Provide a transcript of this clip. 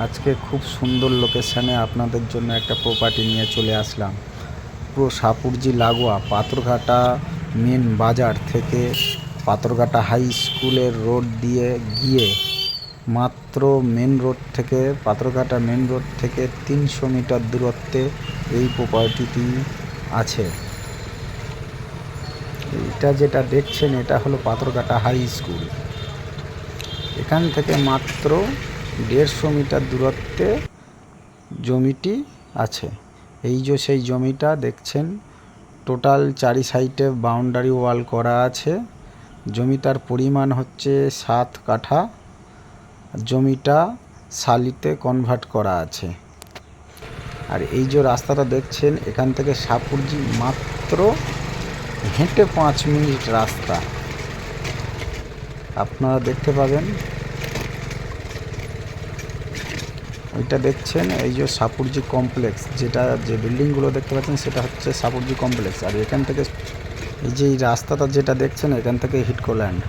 আজকে খুব সুন্দর লোকেশানে আপনাদের জন্য একটা প্রপার্টি নিয়ে চলে আসলাম। পুরো সাপুরজি লাগোয়া পাথরঘাটা মেন বাজার থেকে পাথরঘাটা হাই স্কুলের রোড দিয়ে গিয়ে মাত্র মেন রোড থেকে পাথরঘাটা মেন রোড থেকে 300 মিটার দূরত্বে এই প্রপার্টিটি আছে। এটা যেটা দেখছেন এটা হলো পাথরঘাটা হাই স্কুল। এখান থেকে মাত্র 150 মিটার দূরত্বে জমিটি আছে। এই যে সেই জমিটা দেখছেন, টোটাল 4 সাইডে বাউন্ডারি ওয়াল করা আছে। জমিটার পরিমাণ হচ্ছে 7 কাঠা। জমিটা শালিতে কনভার্ট করা আছে। আর এই যে রাস্তাটা দেখছেন, এখান থেকে সাপুরজি মাত্র হেঁটে 5 মিনিট রাস্তা আপনারা দেখতে পাবেন। ওইটা দেখছেন এই যে সাপুরজি কমপ্লেক্স, যেটা যে বিল্ডিংগুলো দেখতে পাচ্ছেন সেটা হচ্ছে সাপুরজি কমপ্লেক্স। আর এখান থেকে এই যে রাস্তাটা যেটা দেখছেন এখান থেকে হিডকো ল্যান্ড।